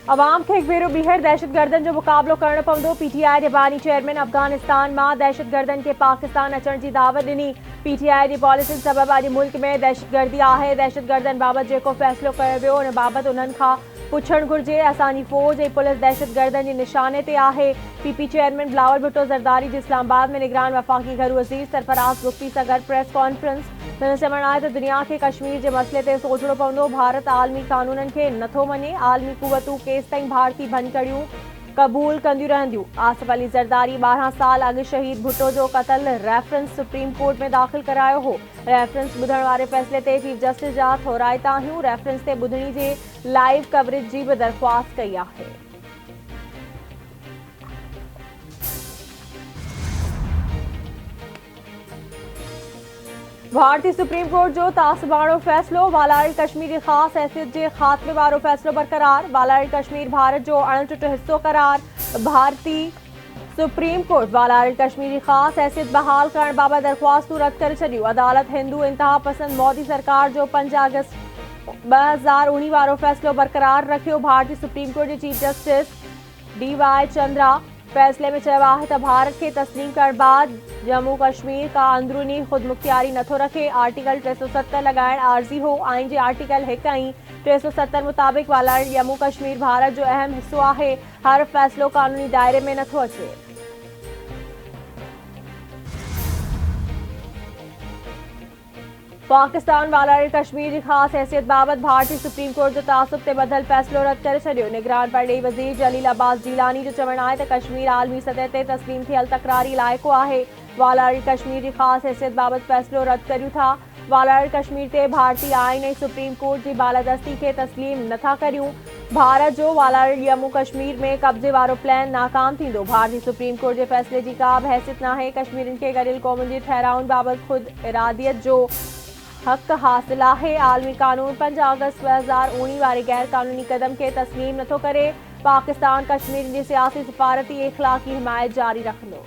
अवाम खे भेरो ॿीहर दहशतगर्दनि जो मुक़ाबिलो करणो पवंदो। पीटीआई जे बानी चेयरमैन अफ़गानिस्तान मां दहशतगर्दनि खे पाकिस्तान अचण जी दावत ॾिनी। पीटीआई जी पॉलिसियुनि सबबि अॼु मुल्क में दहशतगर्दी आहे। दहशतगर्दनि बाबति जेको फ़ैसिलो कयो वियो उन बाबति उन्हनि खां पुछणु घुर्जे। असांजी फ़ौज ऐं पुलिस दहशतगर्दनि जे निशाने ते आहे। पीपी चेयरमैन बिलावल भुट्टो ज़रदारी जी इस्लामाबाद में निगरान वफ़ाक़ी घर वज़ीर सरफराज़ मुफ्ती सां गॾु प्रेस कॉन्फ्रेंस। हुन चवणु आहे त दुनिया खे कश्मीर जे मसइले ते सोचणो पवंदो। भारत आलमी कानूननि खे नथो मञे। आलमी क़ुवतूं केसिताईं भारतीय भञकड़ियूं क़बूल कंदियूं रहंदियूं। आसिफ अली ज़रदारी 12 साल अॻु शहीद भुट्टो जो क़त्ल रेफरेंस सुप्रीम कोर्ट में दाख़िल करायो हो। रेफरेंस ॿुधण वारे फ़ैसिले ते चीफ जस्टिस जा थोराइता आहियूं। रेफरेंस ते ॿुधणी जे लाइव कवरेज जी बि दरख़्वास्त कई आहे। भारतीय सुप्रीम कोर्ट जो तासबाणो फ़ैसिलो। वालाइल कश्मीर जी ख़ासि हैसियत जे ख़ात्मे वारो फ़ैसिलो बरक़रार। वालाइल कश्मीर भारत जो अणटुट हिस्सो करार। भारतीय सुप्रीम कोर्ट वालाइल कश्मीर जी ख़ासि हैसियत बहाल करण बाबति दरख़्वास्तूं रद्द करे छॾियूं। अदालत हिंदू इंतहा पसंद मोदी सरकार जो 5 अगस्त 2019 वारो फ़ैसिलो बरक़रार रखियो। भारतीय सुप्रीम कोर्ट जे चीफ जस्टिस DY चंद्रा फ़ैसिले में चयो आहे त भारत खे तस्लीम करण बाद जम्मू कश्मीर का अंदरूनी ख़ुदमुख्तियारी नथो रखे। आर्टिकल 370 लगाइण आर्ज़ी हो। आइन जे आर्टिकल 1 ऐं 370 मुताबिक़ वालाइल जम्मू कश्मीर भारत जो अहम हिस्सो आहे। हर फ़ैसिलो कानूनी दायरे में नथो अचे। पाकिस्तान वालाइल कश्मीर जी ख़ासि हैसियत बाबति भारतीय सुप्रीम कोर्ट जो तासुब ते ॿधल फ़ैसिलो रद्द करे छॾियो। निगरान परॾेही वज़ीर जलील अब्बास जीलानी जो चवणु आहे त कश्मीर आलमी सतह ते तस्लीम थियल तकरारी इलाइक़ो आहे। वालाइल कश्मीर जी ख़ासि हैसियत बाबति फ़ैसिलो रद्द करियूं था। वालाइल कश्मीर ते भारतीय आइन ऐं सुप्रीम कोर्ट जी बालादस्ती खे तस्लीम नथा करियूं। भारत जो वालाइल जम्मू कश्मीर में कब्ज़े वारो प्लान नाकाम थींदो। भारतीय सुप्रीम कोर्ट जे फ़ैसिले जी का बि हैसियत नाहे। कश्मीरियुनि खे गॾियल क़ौमुनि जी ठहराउनि बाबति ख़ुदि इरादियत जो हक़ हासिल आहे। आलमी कानून 5 अगस्त 2019 वारे गैर कानूनी कदम खे तस्लीम नथो करे। पाकिस्तान कश्मीर जी सियासी सफ़ारती ऐं इख़लाक़ी हिमायत जारी रखंदो।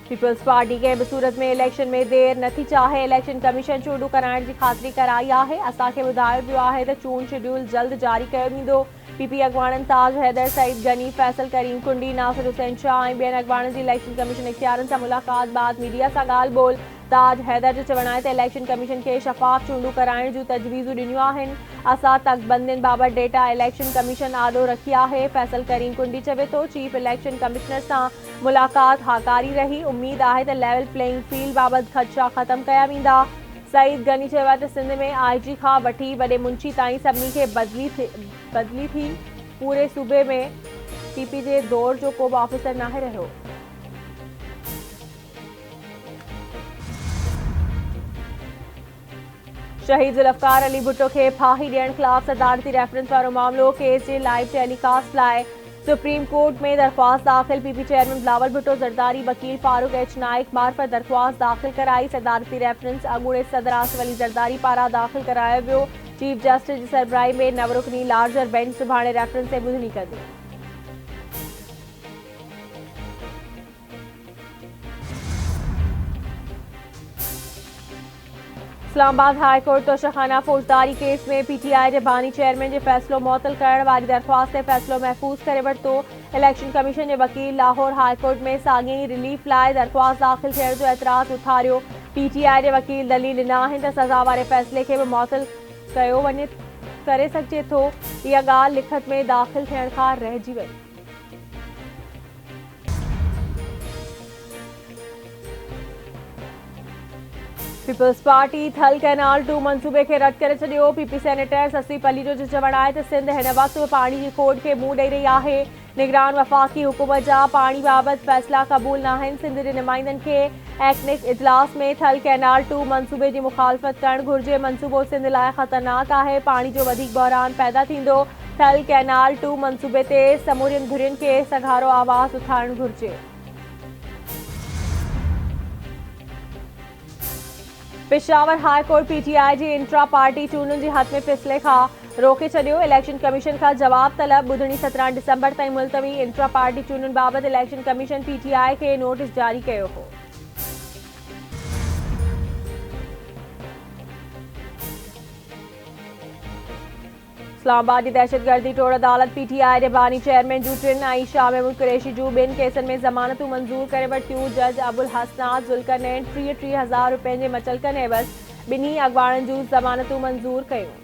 पीपल्स पार्टी कंहिं बि सूरत में इलेक्शन में देर नथी चाहे। इलेक्शन कमीशन चूंडूं कराइण जी ख़ातिरी कराई आहे। असांखे ॿुधायो वियो आहे त चूंड शेड्यूल जल्द जारी कयो वेंदो। पीपी अॻवाननि ताज हैदर सईद गनी फैसल करीम कुंडी नासिर हुसैन शाह ऐं ॿियनि अॻवाननि जी इलेक्शन कमीशन इख़्तियारनि सां मुलाक़ात बाद मीडिया सां ॻाल्हि ॿोल। ताज हैदर जो चवणु आहे त इलेक्शन कमीशन खे शफ़ाफ़ चूंडूं कराइण जूं तजवीज़ूं ॾिनियूं आहिनि। असां तक़बंदियुनि बाबति डेटा इलेक्शन कमीशन आॾो रखी आहे। फैसल करीम कुंडी चवे थो चीफ इलेक्शन कमिश्नर सां मुलाक़ात हाकारी रही। उम्मीद आहे त लेवल प्लेइंग फील्ड बाबति ख़दशा ख़तमु कया वेंदा। सईद गनी चयो आहे त सिंध में IG खां वठी वॾे मुंशी ताईं सभिनी खे बदिली थी। पूरे सूबे में PP जे दौर जो को बि ऑफिसर नाहे रहियो। शहीद ज़ुल्फ़कार अली भुट्टो खे फाही ॾियण ख़िलाफ़ सदारती रेफरेंस वारो मामलो केस जे लाइव टेलीकास्ट लाइ सुप्रीम कोर्ट में दरख़्वास्त दाख़िल। पीपी चेयरमैन बिलावल भुट्टो ज़रदारी वकील फारूक H नाइक मार्फत दरख़्वास्त दाख़िल कराई। सदारती रेफरेंस अॻूणे सदर आसिफ अली ज़रदारी पारां दाख़िल करायो वियो। चीफ जस्टिस जी सरबराही में नवरुकनी लार्जर बेंच सुभाणे रेफरेंस ते ॿुधणी कंदी। इस्लामाबाद हाई कोर्ट तोशाखाना फौजदारी केस में PTI जे बानी चेयरमैन जो फ़ैसिलो मुअतल करण वारी दरख़्वास्त ते फ़ैसिलो महफ़ूज़ करे वरितो। इलेक्शन कमीशन जे वकील लाहौर हाई कोर्ट में साॻिई रिलीफ लाइ दरख़्वास्त दाख़िल थियण जो एतिराज़ उथारियो। PTI जे वकील दलील ॾिना आहिनि त सज़ा वारे फ़ैसिले खे बि मुअतल कयो वञे करे सघिजे थो। इहा ॻाल्हि लिखत में दाख़िल थियण खां रहिजी वई। पीपल्स पार्टी थल कैनाल 2 मंसूबे खे रद्द करे छॾियो। PP सेनेटर ससीफ अली जो चवणु आहे त सिंध हिन वक़्तु पाणी जी खोट खे मुंहुं ॾेई रही आहे। निगरान वफ़ाक़ी हुकूमत जा पाणी बाबति फ़ैसिला क़बूल नाहिनि। सिंध जे नुमाइंदनि खे एक्निक इजलास में थल कैनाल 2 मंसूबे जी मुखालफ़त करणु घुर्जे। मंसूबो सिंध लाइ ख़तरनाक आहे। पाणी जो वधीक बहिरान पैदा थींदो। थल कैनाल 2 मंसूबे ते समूरियुनि धुरियुनि खे सघारो आवाज़ उथारणु घुर्जे। पेशावर हाई कोर्ट PTI जी इंट्रा पार्टी चूंडुनि जी हतमी फ़ैसिले खां रोके छॾियो। इलेक्शन कमीशन खां जवाब तलब ॿुधणी 17 दिसंबर ताईं मुलतवी। इंट्रा पार्टी चूंडुनि बाबति इलेक्शन कमीशन PTI खे नोटिस जारी कयो हो। इस्लामाबाद की दहशतगर्दी टोड़ अदालत पीटीआई रिबानी चेयरमैन जू टिन आई शाह महमूद कुरैशी जू बिन केसन में ज़मानतूं मंज़ूर करे वरितियूं। जज अबुल हसनात ज़ुल्करनैन 33,000 रुपयनि जे मचलकनि एवज़ ॿिन्ही अॻवाणनि जूं ज़मानतूं मंज़ूर कयूं।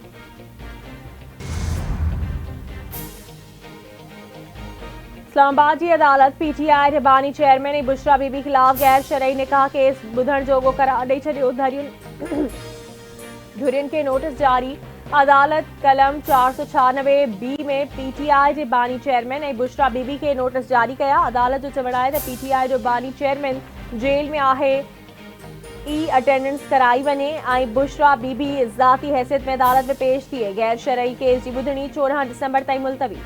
इस्लामाबाद की अदालत पीटीआई रिबानी चेयरमैन बुशरा बीबी खिलाफ गैर शरई निकाह केस ॿुधण जोॻो करार ॾेई छॾियो। धुरियुनि खे नोटिस जारी। अदालत कलम 496 में पीटीआई जे बानी चेयरमैन ऐं बुशरा बीबी खे नोटिस जारी कया। अदालत जो चवणु आहे त पीटीआई जो बानी चेयरमैन जेल में आहे, ई अटेंडेंस कराई वञे ऐं बुशरा बीबी ज़ाती हैसियत में अदालत में पेश थिए। गैर शरई केस जी ॿुधणी 14 दिसंबर ताईं मुलतवी।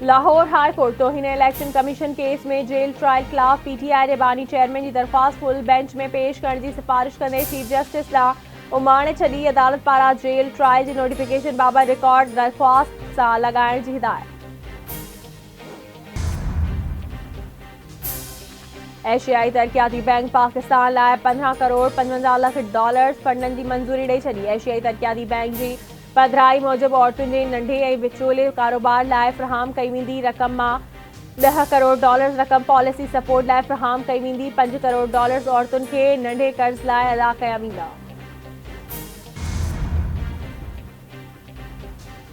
लाहौर हाई कोर्ट तौहीन इलेक्शन कमीशन केस में जेल ट्रायल खिलाफ पीटीआई रिबानी चेयरमैन की दरख्वास्त फुल बेंच में पेश करण की सिफारिश कंदे चीफ जस्टिस ॾांहुं उमाणे छॾी। अदालत पारां जेल ट्रायल की नोटिफिकेशन बाबति रिकॉर्ड दरख्वास्त सां लॻाइण की हिदायत। एशियाई तरक्याती बैंक पाकिस्तान लाइ 15 करोड़ 55 लख डॉलर फंडनि की मंजूरी ॾेई छॾी। एशियाई तरक्याती बैंक की पधिराई मूजिबि औरतुनि जे नंढे ऐं विचोले कारोबार लाइ फ़राहम कई वेंदी रक़म मां 10 करोड़ डॉलर रक़म पॉलिसी सपोर्ट लाइ फ़राहम कई वेंदी। 5 करोड़ डॉलर औरतुनि खे नंढे कर्ज़ लाइ अदा कया वेंदा।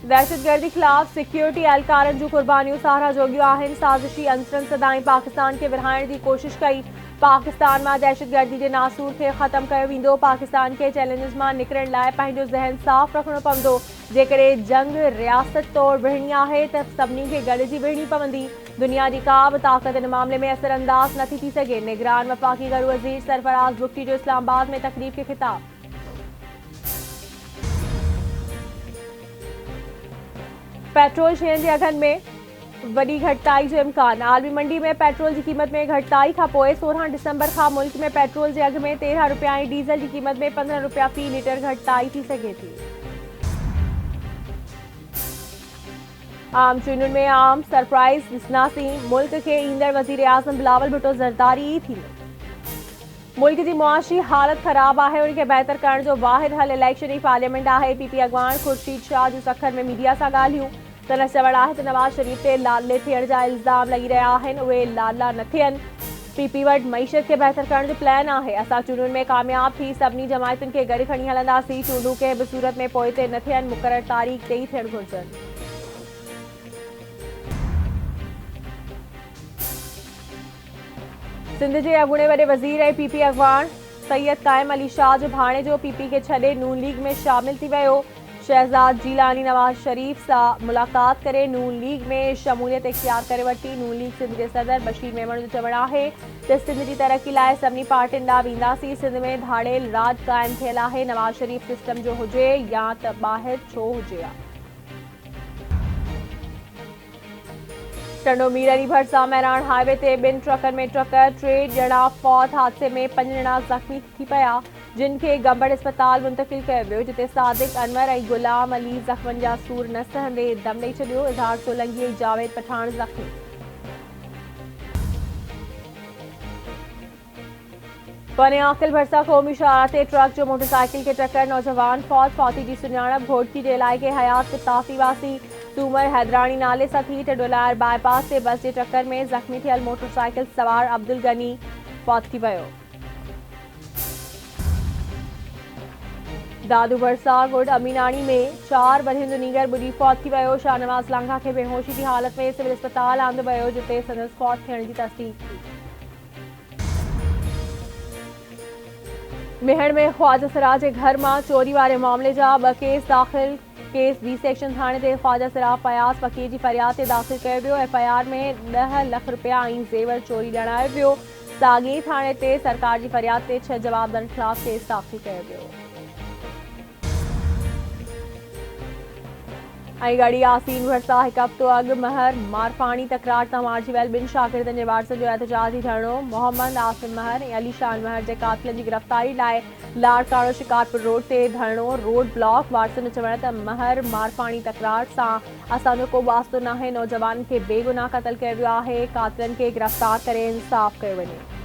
दहशतगर्दी खिलाफ़ सिक्योरिटी एहलकारनि जूं क़ुर्बानियूं साराह जोगियूं आहिनि। साज़िशी अंसरनि सदाईं पाकिस्तान खे विरहाइण की कोशिश कई। पाकिस्तान में दहशतगर्दी के नासूर के खत्म किया वेंदो। पाकिस्तान के चैलेंजिस में निकरण लाइ पंहिंजो ज़हन साफ़ रखणो पवंदो। जेकॾहिं जंग रियासत तौर विढ़णी आहे त सभिनी खे गॾिजी विढ़णी पवंदी। दुनिया की का भी ताक़त इन मामले में असरअंदाज नथी थी सघे। निगरान वफ़ाक़ी घरू वज़ीर सरफराज़ भुट्टी जो इस्लामाबाद में तकरीब के खिताब। पेट्रोल शयुनि जे अघनि में वॾी घटिताई जो इम्कान। आलमी मंडी में पेट्रोल की कीमत में घटिताई खां पोइ 16 दिसंबर खां मुल्क में पेट्रोल के अघ में 13 रुपया ऐं डीज़ल की कीमत में 15 रुपया फी लीटर घटिताई थी सघे थी। आम चूंडुनि में आम सरप्राइज़ ॾिसंदासीं। मुल्क के ईंदड़ वज़ीर आज़म बिलावल भुट्टो ज़रदारी थींदो। मुल्क की मुआशी हालत ख़राब है, उनके बेहतर करण जो वाहिद हल इलेक्शन ही पार्लियामेंट है। पीपी अॻवान खुर्शीद शाह जो सखर में मीडिया सां ॻाल्हियूं। तनस चवण है तो नवाज शरीफ ते लाले थियण जा इल्ज़ाम लगी रहा है, उहे लाला न थियन। पीपी वट मईशत के बेहतर करण जो प्लान है। असां चूंडुनि में कामयाब थी सभिनी जमायतुनि खे गॾु खणी हलंदासीं। चूंडूं कंहिं भी सूरत में पोइते न थियन, मुक़रर तारीख़ ते ही थियण घुरिजनि। सिंध के अॻूणे वॾे वज़ीर ऐं पीपी अॻवान सैयद काइम अली शाह जो भाणे जो पीपी के छॾे नून लीग में शामिल थी वियो। शहजाद जीलानी नवाज शरीफ सां मुलाक़ात करे नून लीग में शमूलियत इख्तियार करे वरिती। नून लीग सिंध के सदर बशीर मेमण जो चवणु है त सिंध की तरक्की लाइ सभिनी पार्टियुनि ॾांहुं वेंदासीं। सिंध में धाड़ेल राज क़ाइम थियल आहे। नवाज शरीफ सिस्टम जो हुजे या त ॿाहिरि छो हुजे हा। टंडो मीर अली भरसा मैरान हाईवे ते 2 ट्रकनि में टक्कर, 3 ॼणा फौत। हादसे में 5 ॼणा ज़ख़्मी थी पिया, जिन खे गंबड़ अस्पताल मुंतक़िल कयो वियो, जिते सादिक अनवर ऐं गुलाम अली ज़ख़्मनि जा सूर न सहंदे दम ॾेई छॾियो। इज़हार सोलंगी ऐं जावेद पठान ज़ख़्मी। बने आकिल भरसा क़ौमी शाहरा ते ट्रक जो मोटरसाइकिल के टक्कर, नौजवान फौत। फौती की सुञाणप घोड़की के इलाइक़े हयात कुताफी वासी सूमर हैदरानी नाले सां थी। टेडोलायर बाईपास से बस के टक्कर में ज़ख़्मी थियल मोटरसाइकिल सवार अब्दुल गनी फौत थी वियो। दादू भरसा गुड अमीनाणी में 4 वरिहनि जो नीगर ॿुॾी फौत थी वियो। शाहनवाज़ लांघा के बेहोशी की हालत में सिविल अस्पताल आंदो वियो, जिते संदसि फौत थियण की तस्दीक थी। मेहण में ख्वाजा सिराज के घर में चोरी वाले मामले जा 2 केस दाख़िल। केस बी सेक्शन थाने ते ख्वाजा सिराज फयाज़ फ़कीर की फरियाद ते दाख़िल किया वियो। एफआईआर में 10 लाख रुपया ऐं ज़ेवर चोरी ॼाणायो वियो। साॻी थाने ते सरकार की फरियाद ते 6 जवाबदारनि ख़िलाफ़ केस दाख़िल किया वियो। गढ़ी यासीन भरसा एक हफ़्तो अॻु महर मारफाणी तकरार तां मारिजी वियल 2 शागिर्दनि जे वारसनि जो एहतजाजी धरणो। मोहम्मद आसिम महर ऐं अली शान महर जे कातिलनि की गिरफ़्तारी लाइ लाड़काणो शिकारपुर रोड ते धरणो, रोड ब्लॉक। वारसनि जो चवण त महर मारफाणी तकरार सां असांजो को वास्तो नाहे। नौजवान खे बेगुनाह क़तल कयो वियो आहे। कातिलनि खे गिरफ़्तार करे इंसाफ़ कयो वञे।